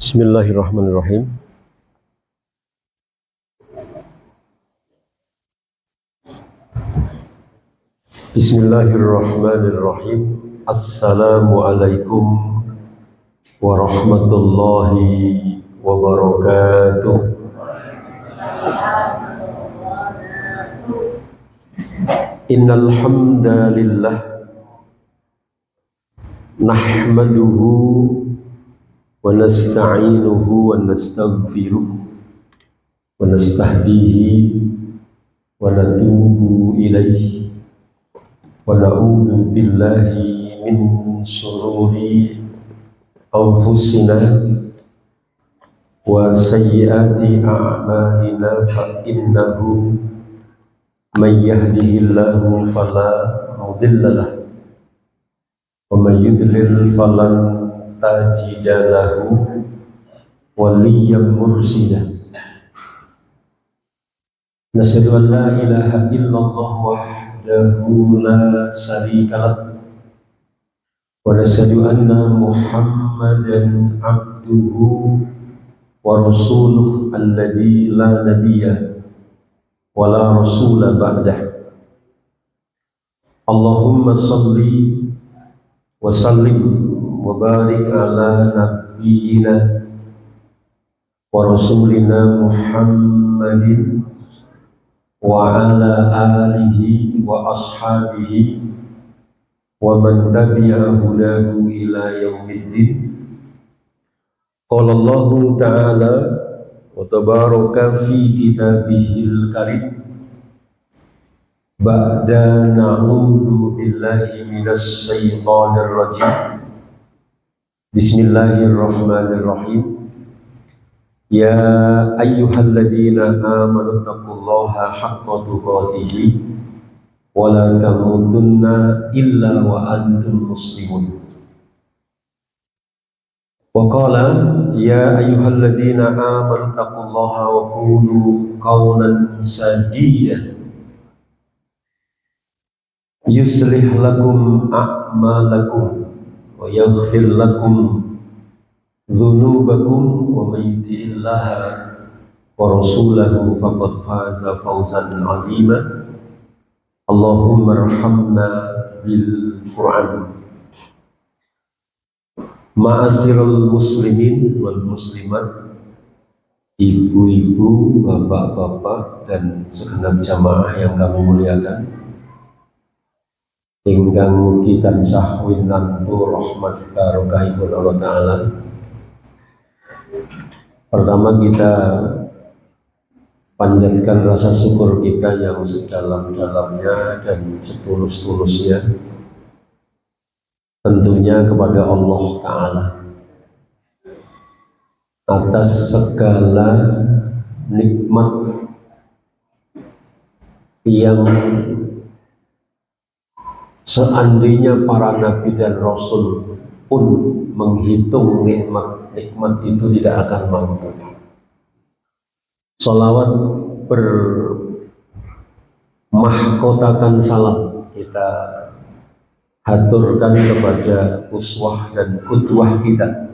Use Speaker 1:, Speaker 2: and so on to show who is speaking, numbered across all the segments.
Speaker 1: Bismillahirrahmanirrahim. Bismillahirrahmanirrahim. Assalamualaikum warahmatullahi wabarakatuh. Innal hamdalillah nahmaduhu wa nasta'inuhu wa nastaghfiruh wa nastahdihi wa natubu ilaihi wa na'udzu billahi min shururi anfusina wa sayyiati a'malina fa innahu man yahdihillahu fala mudilla lahu wa man yudlil falan tajida lahu waliyyan mursyida. Nasyhadu an la ilaha illallah wahdahu la syarika lah wa nasyhadu anna Muhammadan abduhu wa rasuluh alladzi la nabiyya wa la rasula ba'dah. Allahumma shalli wa sallim wa barik ala nabiyyina wa rasulina Muhammadin wa ala alihi wa ashabihi wa man tabi'a hudahu ila yaumiddin. Qala Allah ta'ala wa tabaraka fi kitabihil karim ba'da na'udzu billahi minas syaitonir rajim. Bismillahirrahmanirrahim. Ya ayyuhalladzina amanu taqullaha haqqa tuqatih wa la tamutunna illa wa antum muslimun. Wa qala ya ayyuhalladzina amanu taqullaha wa qulu qawlan sadida yuslih lakum a'malakum wa yaghfir lakum dzunubakum wa may yuti'illaha wa rasulahu faqad faza fawzan 'azima. Allahumma arhamna bil Qur'an. Ma'asyiral muslimin wal muslimat, ibu-ibu, bapak-bapak dan segenap jamaah yang kami muliakan, ingkang mugi tansah winantu rahmat barokahipun Allah Ta'ala. Pertama kita panjatkan rasa syukur kita yang sedalam-dalamnya dan setulus-tulusnya tentunya kepada Allah Ta'ala atas segala nikmat yang seandainya para nabi dan rasul pun menghitung nikmat itu tidak akan mampu. Salawat bermahkotakan salam kita haturkan kepada uswah dan qudwah kita,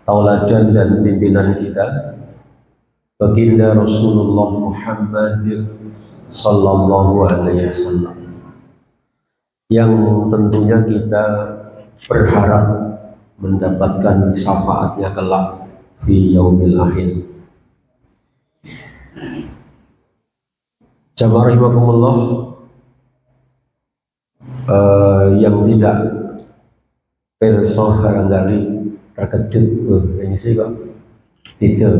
Speaker 1: tauladan dan pimpinan kita, baginda Rasulullah Muhammad sallallahu alaihi wasallam, yang tentunya kita berharap mendapatkan syafaatnya kelak fi yaumil akhir. Jamaah rahimakumullah, yang tidak perso barangkali terkejut, ini sih kok tidak.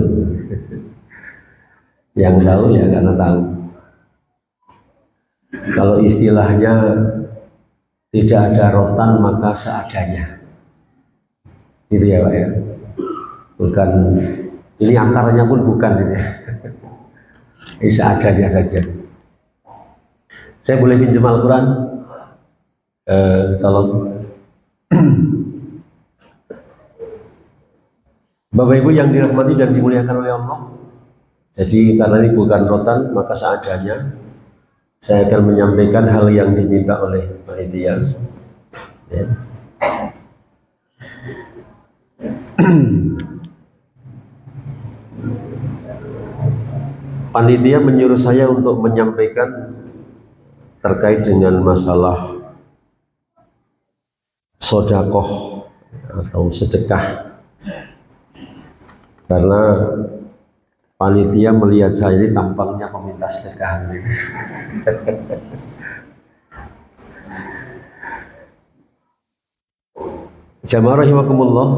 Speaker 1: Yang tahu ya karena tahu. Kalau istilahnya tidak ada rotan maka seadanya, gitu ya Pak ya. Bukan, ini antaranya pun bukan ini. Ini seadanya saja. Saya boleh pinjam Al-Quran? Kalau Bapak Ibu yang dirahmati dan dimuliakan oleh Allah, jadi karena ini bukan rotan maka seadanya saya akan menyampaikan hal yang diminta oleh panitia. Ya. Panitia menyuruh saya untuk menyampaikan terkait dengan masalah sodakoh atau sedekah, karena panitia melihat saya ini tampangnya peminta sedekah. Jamaah rahimakumullah,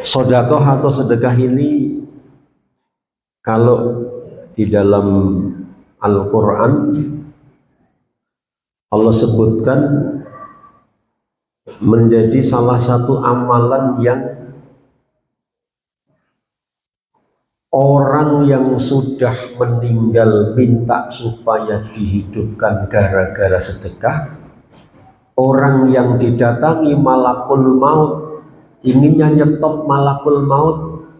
Speaker 1: sodakoh atau sedekah ini kalau di dalam Al-Quran Allah sebutkan menjadi salah satu amalan yang orang yang sudah meninggal minta supaya dihidupkan gara-gara sedekah, orang yang didatangi malakul maut inginnya nyetop malakul maut,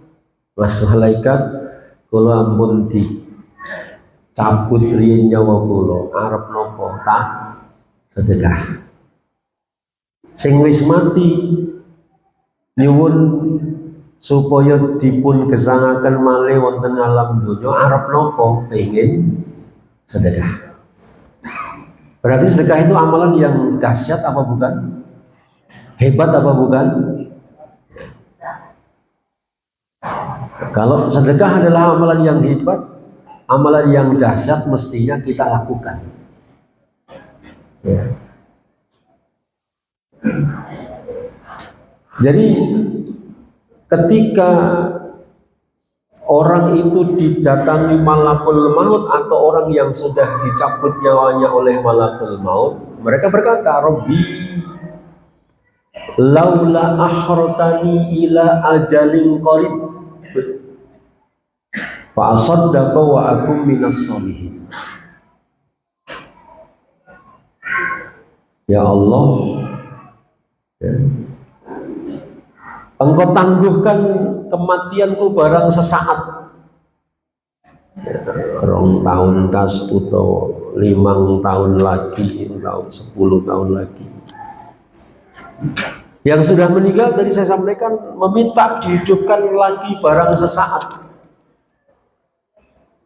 Speaker 1: mas malaikat kula ampun dicabut riyen nyawa kula arep napa tak sedekah. Sing wis mati nyuwun supaya dipun gesangaken malih wonten alam donya arep napa pengin sedekah. Berarti sedekah itu amalan yang dahsyat apa bukan? Hebat apa bukan? Kalau sedekah adalah amalan yang hebat, amalan yang dahsyat, mestinya kita lakukan. Ya. Jadi ketika orang itu didatangi malakul maut atau orang yang sudah dicabut nyawanya oleh malakul maut, mereka berkata, Rabbi laula akhrotani ila ajalin qarib fa asaddaqa wa akum minas sholihin. Ya Allah, ya, Engkau tangguhkan kematianku barang sesaat, ya, 2 tahun kas atau 5 tahun lagi atau 10 tahun lagi. Yang sudah meninggal tadi saya sampaikan meminta dihidupkan lagi barang sesaat.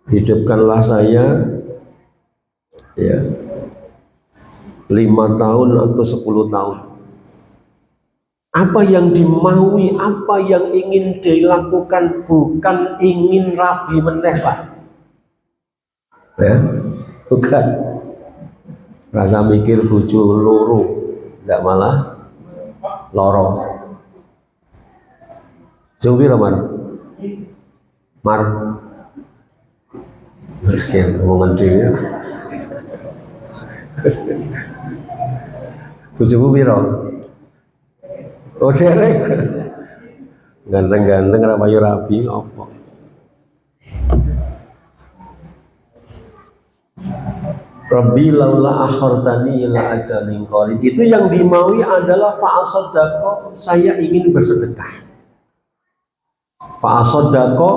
Speaker 1: Hidupkanlah saya, ya, 5 tahun atau 10 tahun. Apa yang dimaui, apa yang ingin dilakukan, bukan ingin rabi meneh, Pak. Ya, bukan. Rasa mikir bojo loro, enggak malah loro. Jauh piro, Mar? Mar. Sekian omongan dhewe. Bojomu piro? Oh, derek. Ganteng-ganteng ora payu rabi apa? Rabbi laula akhartani ila ajalin qarib. Itu yang dimaui adalah fa'asaddaqa, saya ingin bersedekah. Fa'asaddaqa,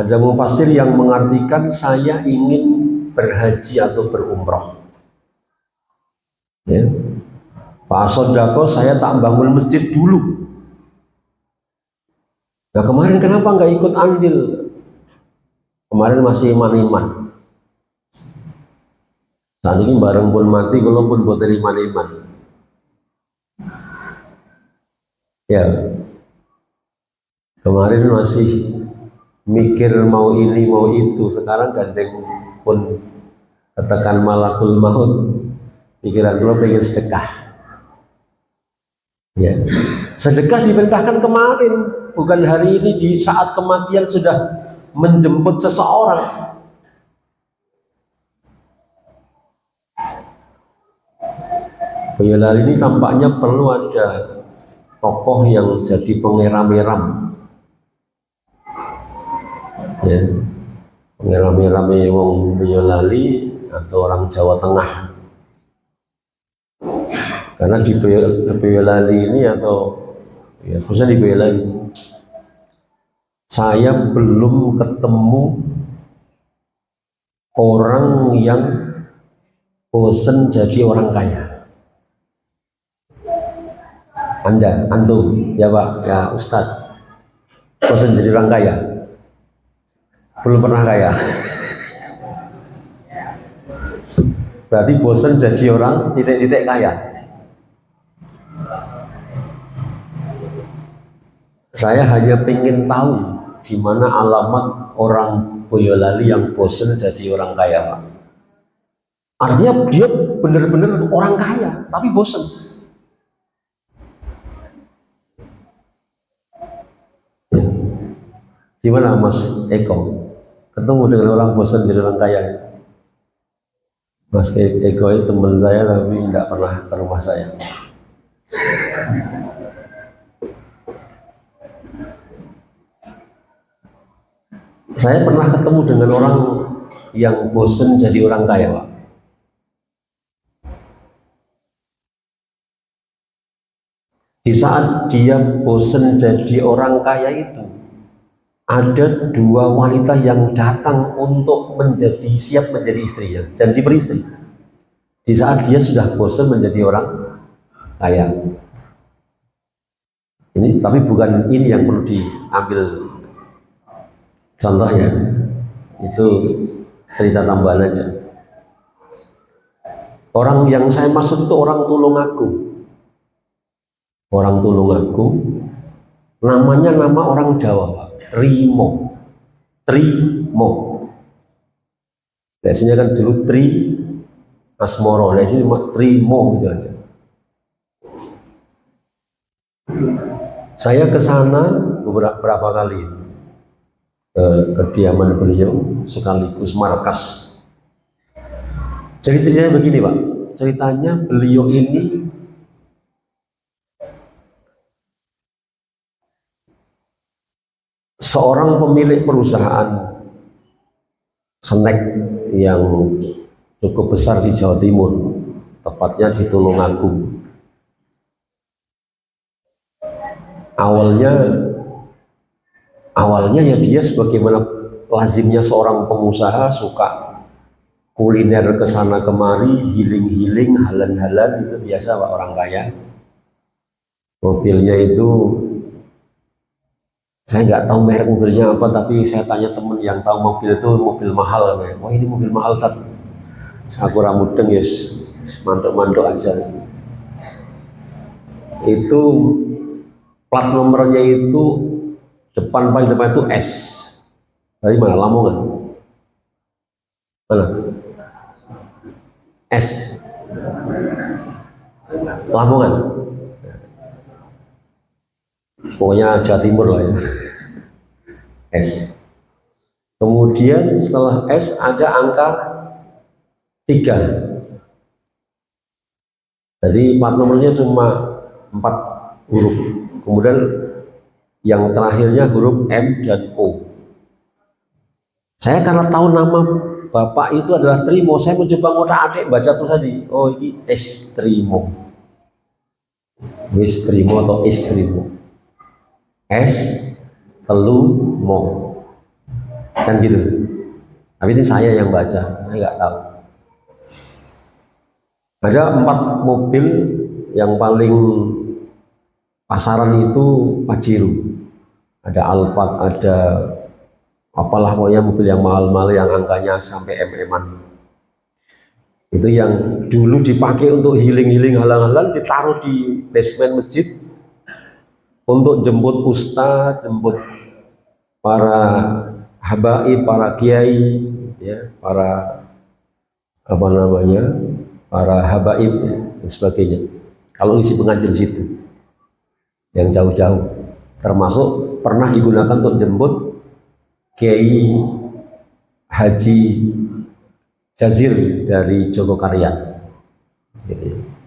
Speaker 1: ada mufassir yang mengartikan saya ingin berhaji atau berumrah. Ya. Fa'asaddaqa, saya tak bangun masjid dulu. Nah kemarin kenapa nggak ikut andil? Kemarin masih iman-iman. Saat ini bareng pun mati, kalau pun buat iman-iman. Ya, kemarin masih mikir mau ini mau itu, sekarang gandeng pun katakan malakul maut, pikiran lo pengen sedekah. Ya, sedekah diperintahkan kemarin, bukan hari ini di saat kematian sudah menjemput seseorang. Boyolali ini tampaknya perlu ada tokoh yang jadi pengeram-eram, ya, pengeram-eram wong Boyolali atau orang Jawa Tengah. Karena di Boyolali ini atau ya khususnya di Boyolali, saya belum ketemu orang yang bosen jadi orang kaya. Anda, antum, ya Pak, ya Ustadz, bosen jadi orang kaya. Belum pernah kaya. Berarti bosan jadi orang titik-titik kaya. Saya hanya pengen tahu di mana alamat orang Boyolali yang bosan jadi orang kaya, Pak. Artinya dia benar-benar orang kaya, tapi bosan. Gimana Mas Eko? Ketemu dengan orang bosan jadi orang kaya? Mas Eko itu teman saya tapi tidak pernah ke rumah saya. Saya pernah ketemu dengan orang yang bosan jadi orang kaya, Pak. Di saat dia bosan jadi orang kaya itu, ada dua wanita yang datang untuk siap menjadi istrinya dan diberi istri. Di saat dia sudah bosan menjadi orang kaya. Ini tapi bukan ini yang perlu diambil contohnya. Itu cerita tambahan aja. Orang yang saya maksud itu orang Tulungagung. Orang Tulungagung, namanya nama orang Jawa, Pak. Trimo. Biasanya kan dulu Tri Asmoro, nah ini cuma Trimo gitu aja. Saya ke sana beberapa kali ke kediaman beliau sekaligus markas. Jadi ceritanya begini, Pak. Ceritanya beliau ini seorang pemilik perusahaan snack yang cukup besar di Jawa Timur, tepatnya di Tulungagung. Awalnya ya dia sebagaimana lazimnya seorang pengusaha suka kuliner ke sana kemari, healing, halan-halan, itu biasa Pak orang kaya. Mobilnya itu saya nggak tahu merek mobilnya apa, tapi saya tanya temen yang tahu mobil itu mobil mahal. Oh ini mobil mahal tak? Aku ramudeng yes, mantuk-mantuk aja. Itu plat nomornya itu paling depan itu S. Dari mana? Lamongan. Mana? S. Lamongan. Pokoknya Jawa Timur lah ya. S. Kemudian setelah S ada angka 3. Jadi plat nomornya cuma 4 huruf. Kemudian yang terakhirnya huruf M dan O. Saya karena tahu nama bapak itu adalah Trimo, saya mencoba ngotak-atik baca tuh tadi. Oh ini S Trimo. Wis Trimo atau S Trimo. S telu mo kan gitu, tapi ini saya yang baca, saya nggak tahu. Ada 4 mobil yang paling pasaran itu Pajero, ada Alphard, ada apalah pokoknya mobil yang mahal-mahal yang angkanya sampai MM-an. Itu yang dulu dipakai untuk healing halang-halang, ditaruh di basement masjid untuk jemput ustadz, jemput para habaib, para kiai, ya, para apa namanya, para habaib dan sebagainya. Kalau isi pengajian situ, yang jauh-jauh, termasuk pernah digunakan untuk jemput Kiai Haji Jazir dari Jogokaryan. Gitu.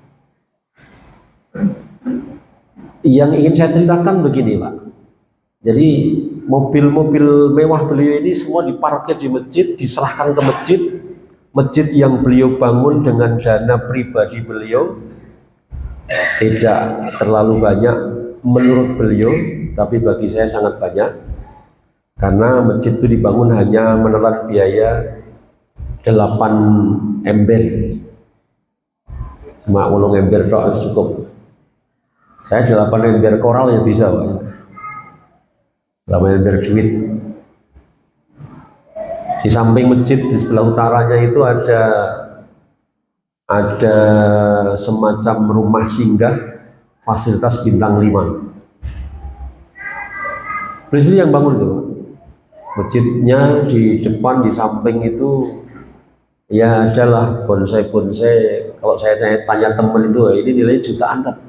Speaker 1: Yang ingin saya ceritakan begini Pak, jadi mobil-mobil mewah beliau ini semua diparkir di masjid, diserahkan ke masjid yang beliau bangun dengan dana pribadi beliau, tidak terlalu banyak menurut beliau, tapi bagi saya sangat banyak, karena masjid itu dibangun hanya menelan biaya 8 ember, cuma 8 ember cukup. Saya 8 ember koral ya bisa Pak. 8 ember duit. Di samping masjid di sebelah utaranya itu ada semacam rumah singgah fasilitas bintang 5. Beliau sendiri yang bangun tuh. Masjidnya di depan, di samping itu ya adalah bonsai-bonsai. Kalau saya tanya temen itu, ini nilai jutaan kan.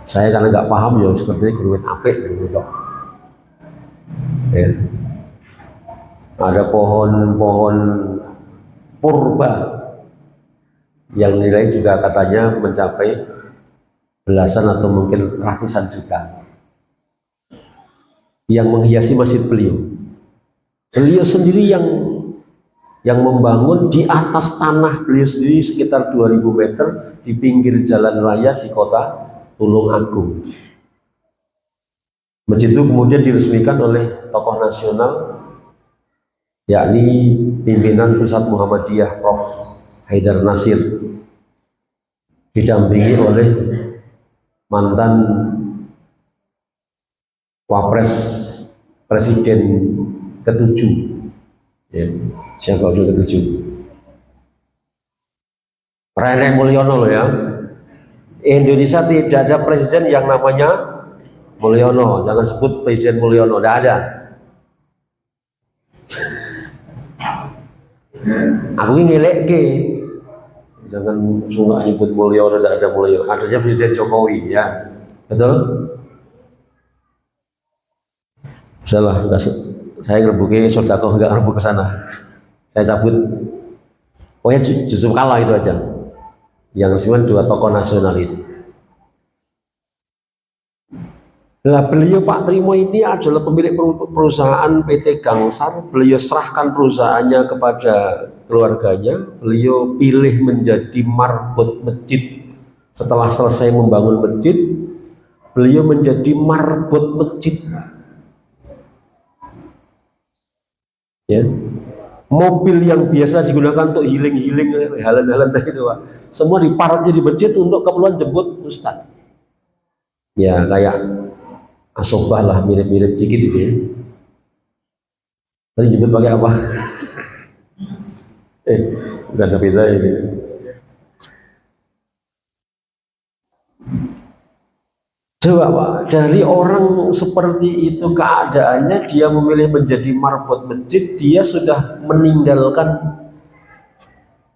Speaker 1: Saya karena nggak paham ya sepertinya geruwet apik gitu. Ya. Ada pohon-pohon purba yang nilai juga katanya mencapai belasan atau mungkin ratusan juta yang menghiasi masjid beliau. Beliau sendiri yang membangun di atas tanah beliau sendiri sekitar 2000 meter di pinggir jalan raya di kota Tulungagung. Masjid itu kemudian diresmikan oleh tokoh nasional, yakni pimpinan Pusat Muhammadiyah Prof. Haidar Nasir, didampingi oleh mantan Wapres Presiden ke-7, ya, siapa udah ke-7? Rene Mulyono loh ya. Indonesia tidak ada presiden yang namanya Mulyono, jangan sebut Presiden Mulyono, tidak ada. Aku ini ngelek ke, jangan suka nyebut Mulyono, tidak ada Mulyono, adanya Presiden Jokowi ya, betul? Salah, saya ngerebuki sodako nggak ngerebuk ke sana, saya cabut. Pokoknya justru kalah itu aja. Yang cuma 2 tokoh nasional itu. Nah, beliau Pak Trimo ini adalah pemilik perusahaan PT Gangsar. Beliau serahkan perusahaannya kepada keluarganya. Beliau pilih menjadi marbot masjid. Setelah selesai membangun masjid, beliau menjadi marbot masjid. Ya. Mobil yang biasa digunakan untuk healing-healing, halan-halan tadi itu, Pak, semua diparkir di masjid untuk keperluan jemput Ustaz. Ya kayak asobah lah, mirip-mirip dikit gitu ya. Tadi jemput pakai apa? Bukan ada beza ini. Coba Pak, dari orang seperti itu keadaannya, dia memilih menjadi marbot masjid, dia sudah meninggalkan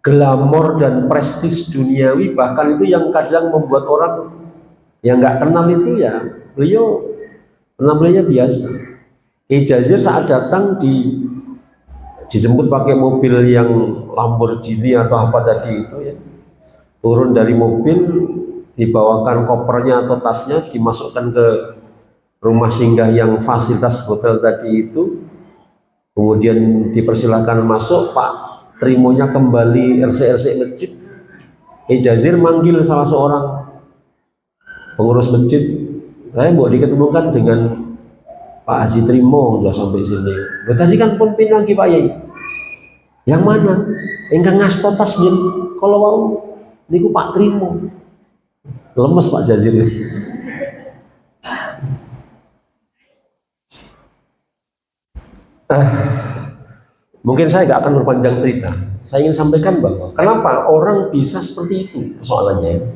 Speaker 1: glamor dan prestis duniawi, bahkan itu yang kadang membuat orang yang nggak kenal itu ya, beliau penampilannya biasa. Jazir saat datang dijemput pakai mobil yang Lamborghini atau apa tadi itu ya, turun dari mobil, dibawakan kopernya atau tasnya, dimasukkan ke rumah singgah yang fasilitas hotel tadi itu, kemudian dipersilakan masuk. Pak Trimonya kembali RC masjid. Jazir manggil salah seorang pengurus masjid, saya mau diketemukan dengan Pak Haji Trimo, sudah sampai sini. Tadi kan pun pinang Ki Pak Yai. Yang mana? Engkang ngasto tasbih kalau mau niku Pak Trimo. Lemes Pak Jazir. Mungkin saya nggak akan berpanjang cerita. Saya ingin sampaikan bahwa kenapa orang bisa seperti itu persoalannya.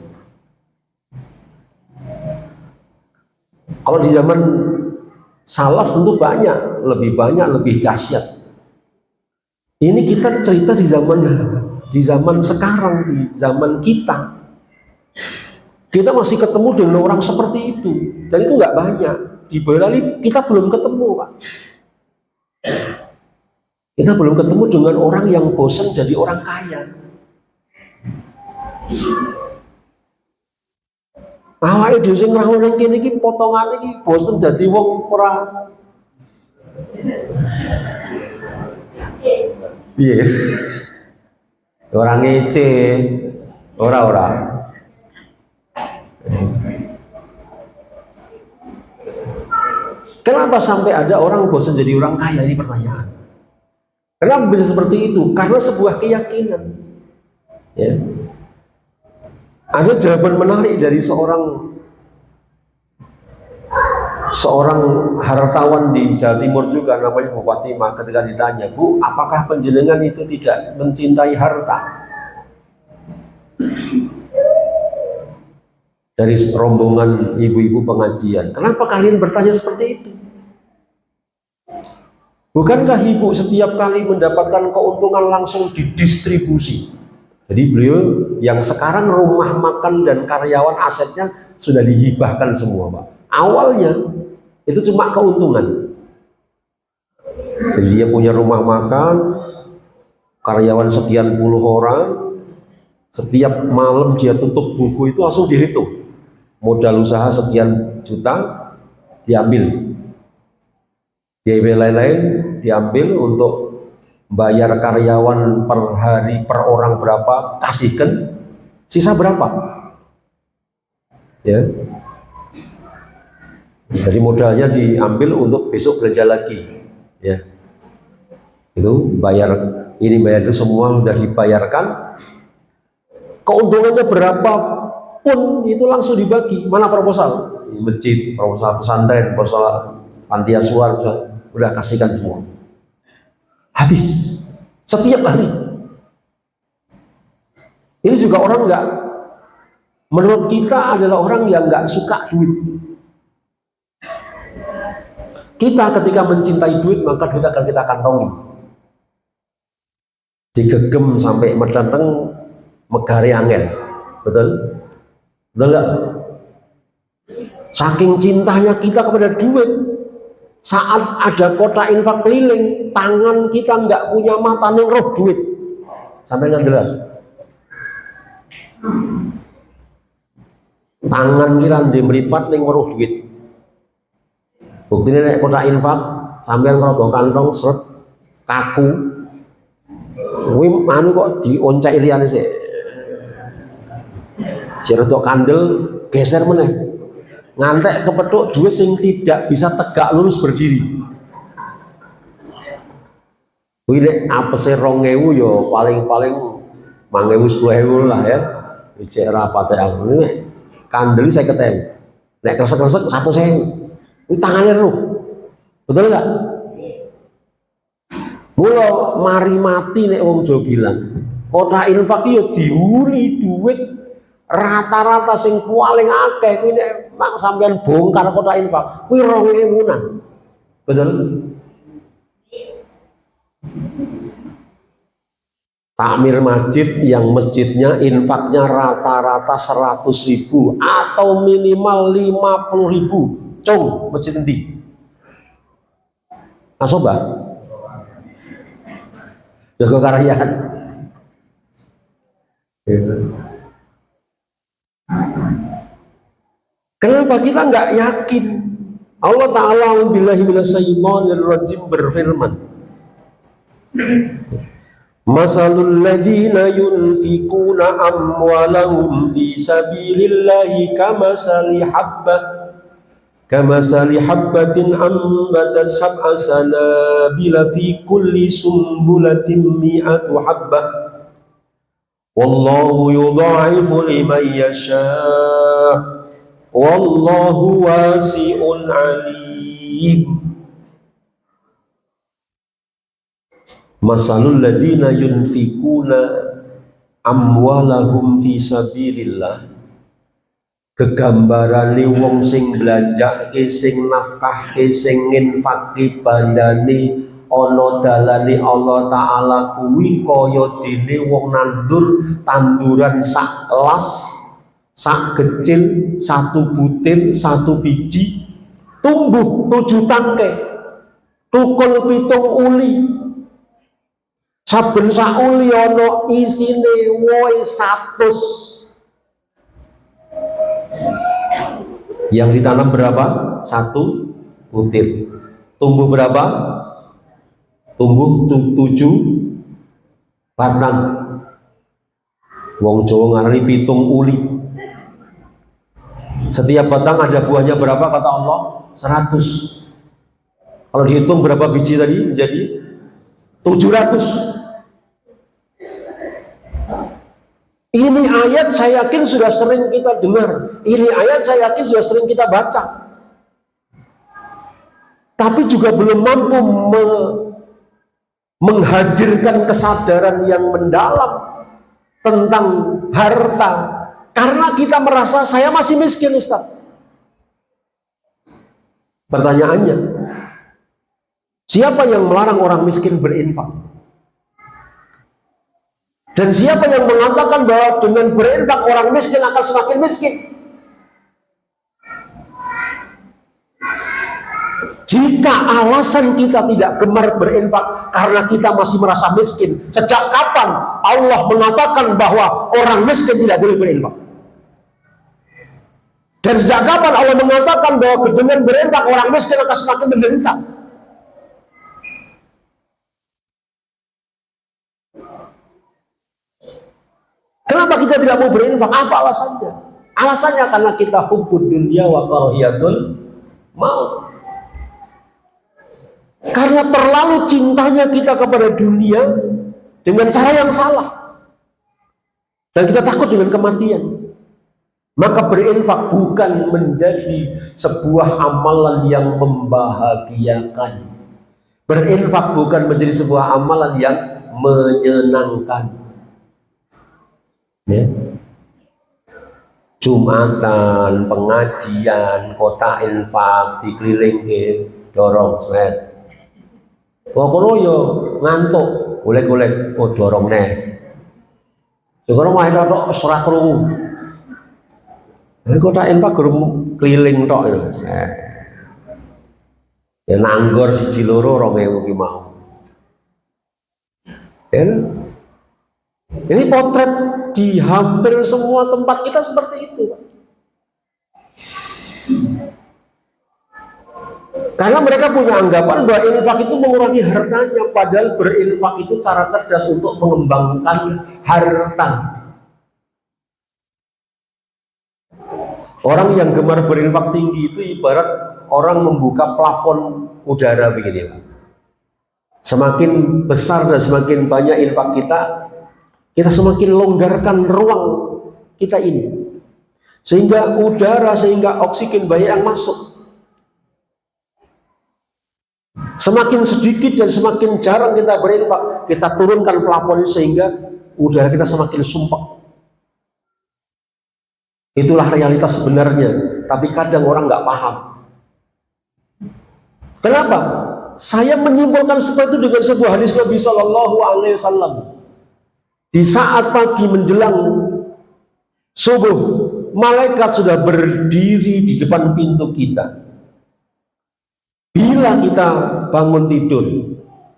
Speaker 1: Kalau di zaman salaf tentu banyak, lebih dahsyat. Ini kita cerita di zaman sekarang, di zaman kita. Kita masih ketemu dengan orang seperti itu, dan itu nggak banyak. Di Boyolali kita belum ketemu, Pak. Kita belum ketemu dengan orang yang bosan jadi orang kaya. Awake dhewe sing ngrawuh nang kene iki potongane iki bosen dadi wong ora. Piye? Ora ngece. Ora. Kenapa sampai ada orang bosan jadi orang kaya? Ini pertanyaan. Kenapa bisa seperti itu? Karena sebuah keyakinan. Ya. Ada jawaban menarik dari seorang seorang hartawan di Jawa Timur juga namanya Bu Fatimah, ketika ditanya, Bu, apakah panjenengan itu tidak mencintai harta? Dari rombongan ibu-ibu pengajian, kenapa kalian bertanya seperti itu? Bukankah ibu setiap kali mendapatkan keuntungan langsung didistribusi? Jadi beliau yang sekarang rumah makan dan karyawan asetnya sudah dihibahkan semua, Pak. Awalnya itu cuma keuntungan. Jadi dia punya rumah makan, karyawan sekian puluh orang, setiap malam dia tutup buku itu langsung dihitung. Modal usaha sekian juta diambil. Biaya lain-lain diambil untuk bayar karyawan per hari, per orang berapa, kasihkan, sisa berapa, ya. Jadi modalnya diambil untuk besok belanja lagi, ya. Itu bayar ini bayar itu semua sudah dibayarkan, keuntungannya berapa pun itu langsung dibagi. Mana proposal? Masjid, proposal pesantren, proposal panti asuhan, udah kasihkan semua. Habis setiap hari. Ini juga orang nggak, menurut kita adalah orang yang nggak suka duit. Kita ketika mencintai duit, maka duit akan kita kantongin. Digegem sampai medanteng megare angel. Betul? Betul nggak? Saking cintanya kita kepada duit, saat ada kotak infak keliling, tangan kita nggak punya mata ning roh duit. Sampai ngandelan. Tangan kita ndek mripat ning roh duit. Buktinya nek kotak infak sampean ngrogo kantong seret kaku. Kuwi anu kok dioncek liyane sik. Siretok kandel geser meneh. Ngantek kepethuk duit sing tidak bisa tegak lurus berdiri. Kuwi nek apese 2.000 ya paling-paling 5.000 10.000 lah ya. Ijek rapate aku ini kandel 50.000. Nek kresek-kresek 100.000. Ini tangannya roh. Betul enggak? Mula mari mati nek wong Jawa bilang, kotak infak yo diuri duit rata-rata sing paling akeh kuwi nek sampean bongkar kotak infak kuwi 2.000-an. Betul? Takmir masjid yang masjidnya infaknya rata-rata 100.000 atau minimal 50.000. Cung, masjid endi? Nasoba. Jaga karyan. Kenapa kita nggak yakin? Allah Ta'ala billahi minasyaitonir rajim berfirman, Masalul ladzina yunfikuna amwalahum fi sabilillahi kamasali habbatin ambatat sab'a sanabila fi kulli sumbulatin mi'atu habbah wallahu yudha'ifu liman yasha' wallahu wasi'un alim. Masalul ladzina yunfikuna amwalahum fi sabilillah, kegambarane wong sing belanjake, sing nafkahke, sing nginfaki bandane ana dalane Allah Ta'ala kuwi kaya dene wong nandur tanduran sak las, sak kecil, satu butir, satu biji, tumbuh 7 tangkai, tukul 7 uli. Saben sak uli ana isine wohe 100. Yang ditanam berapa? 1 butir. Tumbuh berapa? Tumbuh 7 batang. Wong Jawa ngarani 7 uli. Setiap batang ada buahnya berapa kata Allah? 100. Kalau dihitung berapa biji tadi? Menjadi 700. Ini ayat saya yakin sudah sering kita dengar. Ini ayat saya yakin sudah sering kita baca. tapi juga belum mampu menghadirkan kesadaran yang mendalam tentang harta, karena kita merasa saya masih miskin, Ustaz. Pertanyaannya, siapa yang melarang orang miskin berinfak? Dan siapa yang mengatakan bahwa dengan berinfak orang miskin akan semakin miskin? Jika alasan kita tidak gemar berinfak karena kita masih merasa miskin, sejak kapan Allah mengatakan bahwa orang miskin tidak boleh berinfak? Dan sejak kapan Allah mengatakan bahwa dengan berinfak orang miskin akan semakin menderita? Kenapa kita tidak mau berinfak? Apa alasannya? Alasannya karena kita hubbud dunya wa karahiyatul maut. Karena terlalu cintanya kita kepada dunia dengan cara yang salah. Dan kita takut dengan kematian. Maka berinfak bukan menjadi sebuah amalan yang membahagiakan. Berinfak bukan menjadi sebuah amalan yang menyenangkan. Ya. Jumatan, pengajian, kota infak, dikelilingi, dorong, seret. Pokoknya yo ngantuk, golek-golek, oh dorong neh. Sekarang main tok serak krungu. Lha kota infak guru keliling tok yo. Ya nanggor siji loro 2000 ki mau. Ya. Ini potret di hampir semua tempat kita seperti itu. Karena mereka punya anggapan bahwa infak itu mengurangi hartanya, padahal berinfak itu cara cerdas untuk mengembangkan harta. Orang yang gemar berinfak tinggi itu ibarat orang membuka plafon udara begini. Semakin besar dan semakin banyak infak kita semakin longgarkan ruang kita ini. Sehingga udara, sehingga oksigen banyak yang masuk. Semakin sedikit dan semakin jarang kita berinfak, kita turunkan plafon sehingga udara kita semakin sumpek. Itulah realitas sebenarnya, tapi kadang orang nggak paham. Kenapa? Saya menyimpulkan seperti itu dengan sebuah hadis Nabi Shallallahu Alaihi Wasallam. Di saat pagi menjelang subuh, malaikat sudah berdiri di depan pintu kita. Bila kita bangun tidur,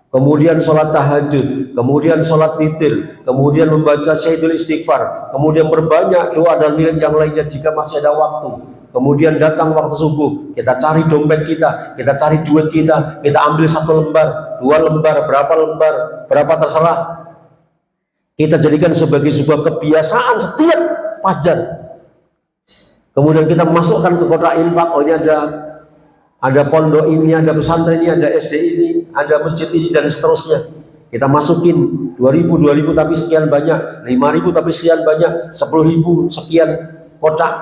Speaker 1: kemudian sholat tahajud, kemudian sholat witir, kemudian membaca syahidul istighfar, kemudian berbanyak doa dan wirid yang lainnya jika masih ada waktu, kemudian datang waktu subuh, kita cari dompet kita cari duit kita ambil 1 lembar, 2 lembar, berapa terserah, kita jadikan sebagai sebuah kebiasaan setiap fajar. Kemudian kita masukkan ke kotak infak. Oh, ini ada pondok ini, ada pesantren ini, ada SD ini, ada masjid ini, dan seterusnya. Kita masukin 2000 tapi sekian banyak, 5000 tapi sekian banyak, 10.000 sekian kotak.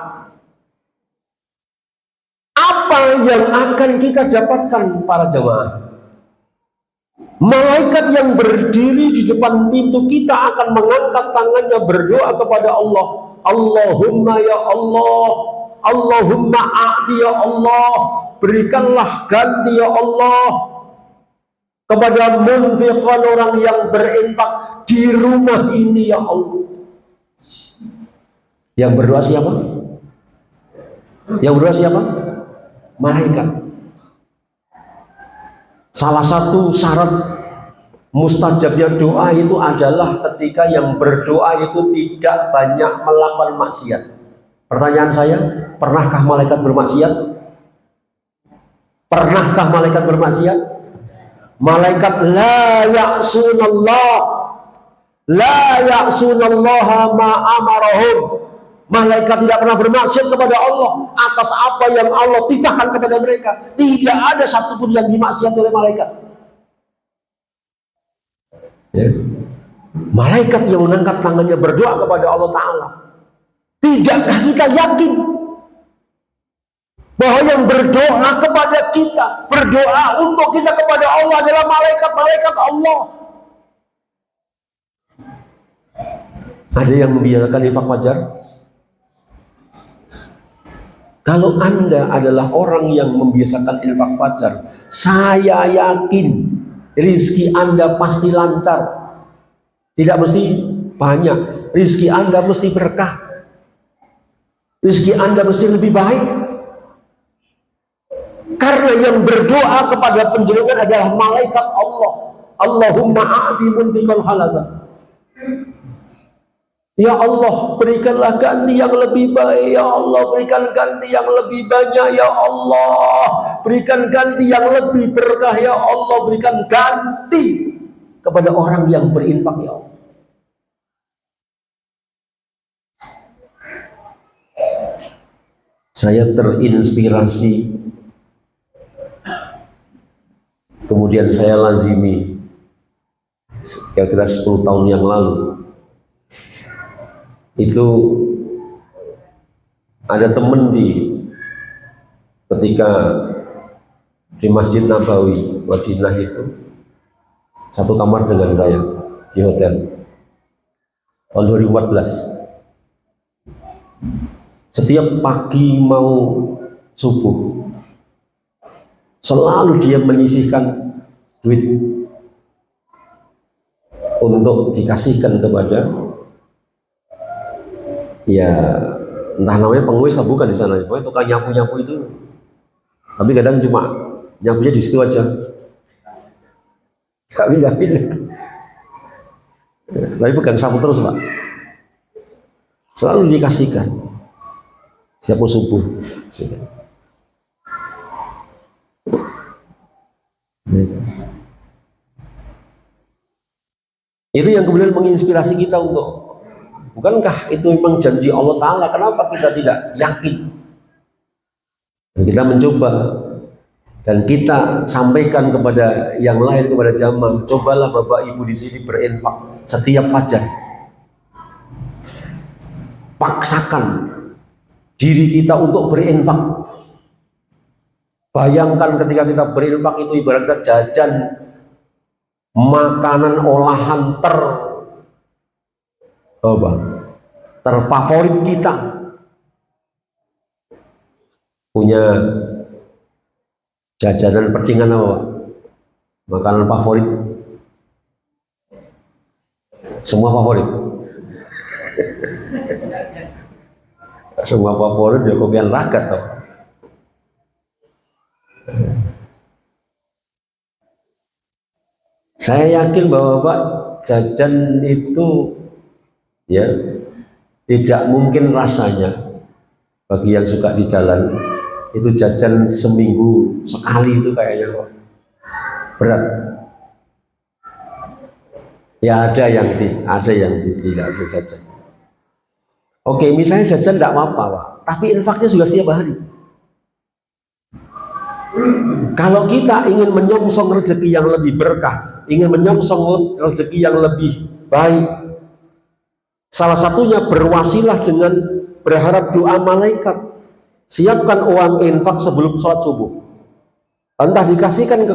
Speaker 1: Apa yang akan kita dapatkan para jemaah? Malaikat yang berdiri di depan pintu kita akan mengangkat tangannya berdoa kepada Allah. Allahumma ya Allah, Allahumma a'ti ya Allah, berikanlah ganti ya Allah kepada munfiqan, orang yang berinfak di rumah ini ya Allah. Yang berdoa siapa? Yang berdoa siapa? Malaikat. Salah satu syarat mustajabnya doa itu adalah ketika yang berdoa itu tidak banyak melakukan maksiat. Pertanyaan saya, pernahkah malaikat bermaksiat? Pernahkah malaikat bermaksiat? Malaikat la ya'sunallaha ma amarahum. Malaikat tidak pernah bermaksiat kepada Allah atas apa yang Allah titahkan kepada mereka. Tidak ada satupun yang dimaksiati oleh malaikat. Ya. Malaikat yang mengangkat tangannya berdoa kepada Allah Ta'ala. Tidakkah kita yakin bahwa yang berdoa kepada kita, berdoa untuk kita kepada Allah adalah malaikat-malaikat Allah. Ada yang membiarkan infak fajar? Kalau Anda adalah orang yang membiasakan infak fajar, saya yakin rizki Anda pasti lancar. Tidak mesti banyak, rizki Anda mesti berkah, rizki Anda mesti lebih baik. Karena yang berdoa kepada penjenengan adalah malaikat Allah. Allahumma a'ti munfiqal halaba. Ya Allah, berikanlah ganti yang lebih baik. Ya Allah, berikan ganti yang lebih banyak. Ya Allah, berikan ganti yang lebih berkah. Ya Allah, berikan ganti kepada orang yang berinfak. Ya Allah. Saya terinspirasi, kemudian saya lazimi kira-kira 10 tahun yang lalu. Itu ada temen ketika di Masjid Nabawi Madinah itu satu kamar dengan saya di hotel tahun 2014. Setiap pagi mau subuh selalu dia menyisihkan duit untuk dikasihkan kepada, ya entah namanya penguis atau bukan di sana, pokoknya tukang nyapu-nyapu itu, tapi kadang cuma nyapunya di situ aja, gak pindah-pindah, tapi pegang sapu terus Pak, selalu dikasihkan setiap subuh. Itu yang kemudian menginspirasi kita untuk, bukankah itu memang janji Allah Ta'ala? Kenapa kita tidak yakin? Dan kita mencoba, dan kita sampaikan kepada yang lain, kepada jamaah, cobalah Bapak Ibu di sini berinfak setiap fajar. Paksakan diri kita untuk berinfak. Bayangkan ketika kita berinfak itu ibaratnya jajan makanan olahan terfavorit kita. Punya jajanan pedingan apa Pak? Makanan favorit? Semua favorit? Semua favorit ya kopian ragat toh. Saya yakin bahwa Pak, jajan itu ya tidak mungkin rasanya bagi yang suka di jalan itu jajan seminggu sekali itu kayaknya berat. Ya ada yang tidak bisa jajan. Oke, misalnya jajan tidak apa-apa Pak, tapi infaknya juga setiap hari. Kalau kita ingin menyongsong rezeki yang lebih berkah, ingin menyongsong rezeki yang lebih baik, salah satunya berwasilah dengan berharap doa malaikat. Siapkan uang infak sebelum sholat subuh. Entah dikasihkan ke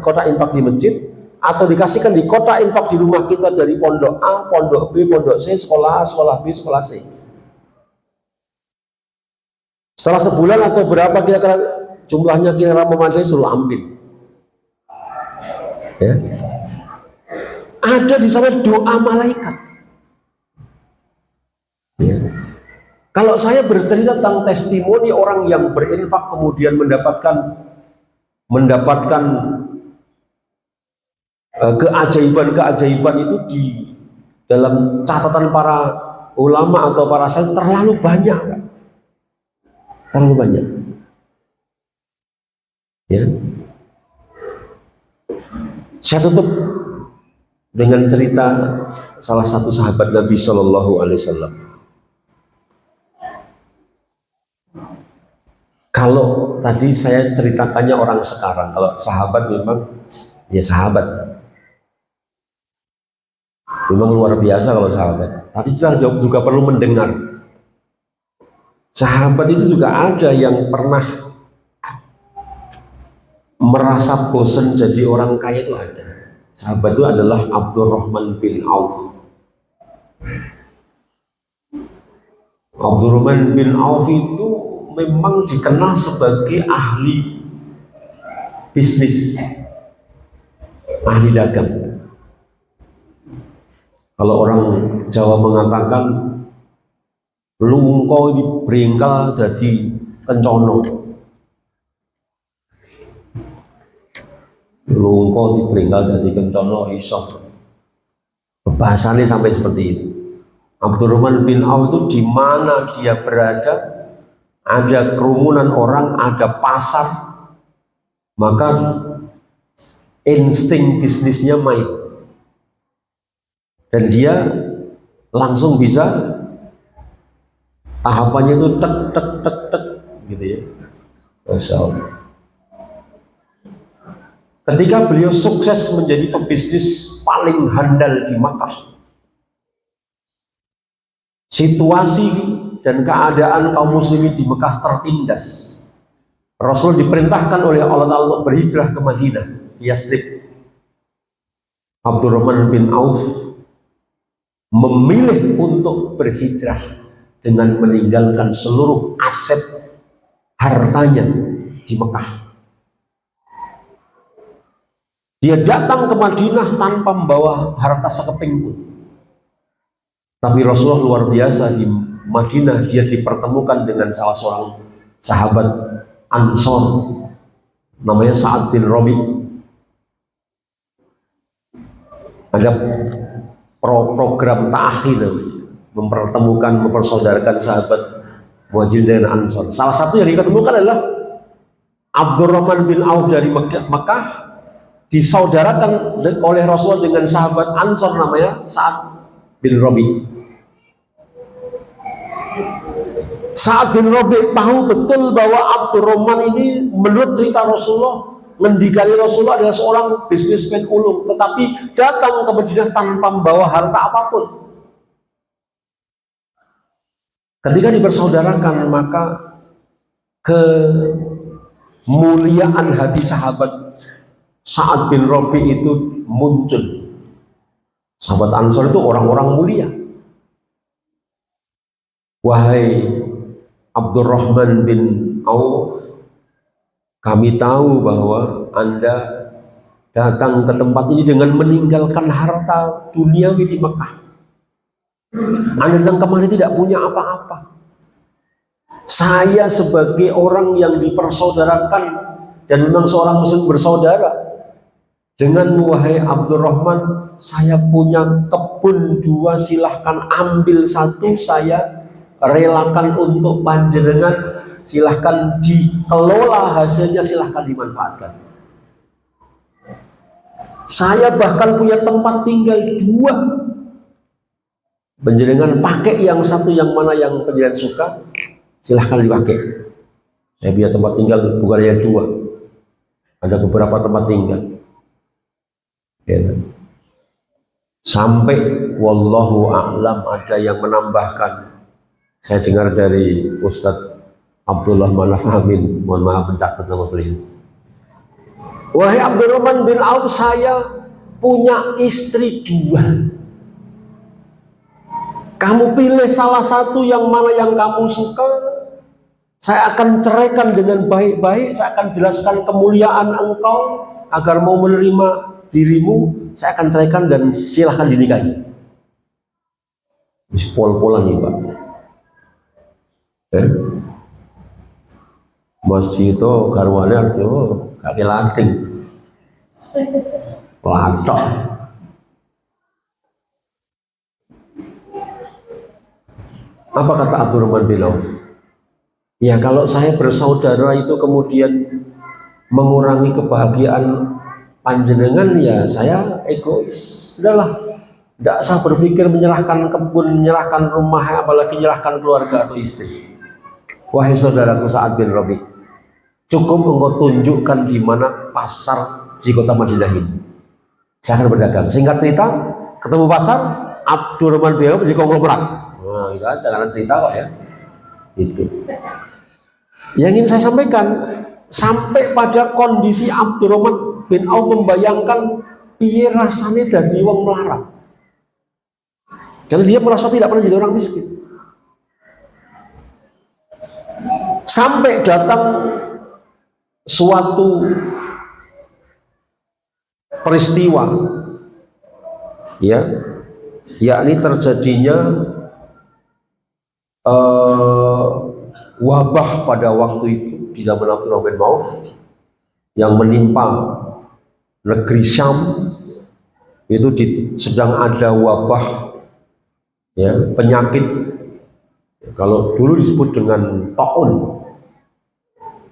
Speaker 1: kotak infak di masjid, atau dikasihkan di kotak infak di rumah kita dari pondok A, pondok B, pondok C, sekolah A, sekolah B, sekolah C. Setelah sebulan atau berapa kira-kira jumlahnya kira-kira memadai, suruh ambil. Ya. Ada di sana doa malaikat. Ya. Kalau saya bercerita tentang testimoni orang yang berinfak kemudian mendapatkan keajaiban-keajaiban itu di dalam catatan para ulama atau para salaf terlalu banyak, kan? Terlalu banyak. Ya. Saya tutup dengan cerita salah satu sahabat Nabi Shallallahu Alaihi Wasallam. Kalau tadi saya ceritakannya orang sekarang, kalau sahabat memang ya sahabat, memang luar biasa kalau sahabat. Tapi kita juga perlu mendengar. Sahabat itu juga ada yang pernah merasa bosan jadi orang kaya itu ada. Sahabat itu adalah Abdurrahman bin Auf. Abdurrahman bin Auf itu memang dikenal sebagai ahli bisnis, ahli dagang. Kalau orang Jawa mengatakan lungko di bringkel jadi kencono, lungko di bringkel jadi kencono iso. Bahasanya sampai seperti itu. Abdurrahman bin Auf itu di mana dia berada, ada kerumunan orang, ada pasar, maka insting bisnisnya main, dan dia langsung bisa tahapannya itu tek tek tek tek gitu ya. Masya Allah. Ketika beliau sukses menjadi pebisnis paling handal di Makkah, situasi dan keadaan kaum muslimin di Mekah tertindas. Rasul diperintahkan oleh Allah Ta'ala untuk berhijrah ke Madinah, Yastrib. Abdurrahman bin Auf memilih untuk berhijrah dengan meninggalkan seluruh aset hartanya di Mekah. Dia datang ke Madinah tanpa membawa harta sekeping pun. Tapi Rasulullah luar biasa, di Madinah dia dipertemukan dengan salah seorang sahabat Ansor, namanya Sa'ad bin Rabi. Ada program ta'khir mempertemukan, mempersaudarakan sahabat Muhajirin dan Ansor. Salah satu yang diketemukan adalah Abdurrahman bin Auf dari Mekah, disaudarakan oleh Rasulullah dengan sahabat Ansor namanya Sa'ad bin Rabi. Sa'ad bin Rabi tahu betul bahwa Abdurrahman ini menurut cerita Rasulullah, ngendikani Rasulullah adalah seorang bisnismen ulung, tetapi datang ke Madinah tanpa membawa harta apapun. Ketika dipersaudarakan, maka kemuliaan hati sahabat Sa'ad bin Rabi itu muncul. Sahabat Ansor itu orang-orang mulia. Wahai Abdurrahman bin Auf, kami tahu bahwa Anda datang ke tempat ini dengan meninggalkan harta duniawi di Mekah. Anda datang kemari tidak punya apa-apa. Saya sebagai orang yang dipersaudarakan dan memang seorang muslim bersaudara dengan wahai Abdurrahman, saya punya kebun 2, silahkan ambil 1, saya relakan untuk panjenengan, silahkan dikelola hasilnya, silahkan dimanfaatkan. Saya bahkan punya tempat tinggal 2, panjenengan pakai yang 1, yang mana yang panjenengan suka, silahkan dipakai. Saya punya tempat tinggal bukan yang 2, ada beberapa tempat tinggal. Ya. Sampai wallahu a'lam ada yang menambahkan, saya dengar dari Ustadz Abdullah Manaf Amin, mohon maaf mencatat nama beliau. Wahai Abdurrahman bin Auf, saya punya istri 2. Kamu pilih salah satu, yang mana yang kamu suka, saya akan ceraikan dengan baik-baik, saya akan jelaskan kemuliaan engkau agar mau menerima dirimu, saya akan ceraikan dan silahkan dinikahi. Bisa pol-polan nih Pak. Masih itu garwane artinya kaki lanting, latok. Apa kata Abdurrahman bin Auf? Ya kalau saya bersaudara itu kemudian mengurangi kebahagiaan panjenengan, ya saya egois. Sudahlah, tidak usah berpikir menyerahkan kebun, menyerahkan rumah, apalagi menyerahkan keluarga atau istri. Wahai saudaraku Sa'ad bin Rabi, cukup engkau tunjukkan di mana pasar di kota Madinah ini, saya akan berdagang. Singkat cerita, ketemu pasar, Abdurrahman bin Auf di konglomerat. Nah, itu aja, jangan cerita kok ya. Itu. Yang ingin saya sampaikan, Sampai pada kondisi Abdurrahman bin Auf membayangkan piye rasanya dadi wong melarat. Karena dia merasa tidak pernah jadi orang miskin. Sampai datang suatu peristiwa, ya, yakni terjadinya wabah pada waktu itu di zaman Abdurrahman bin Auf yang menimpa negeri Syam. Itu sedang ada wabah, ya, penyakit. Kalau dulu disebut dengan taun,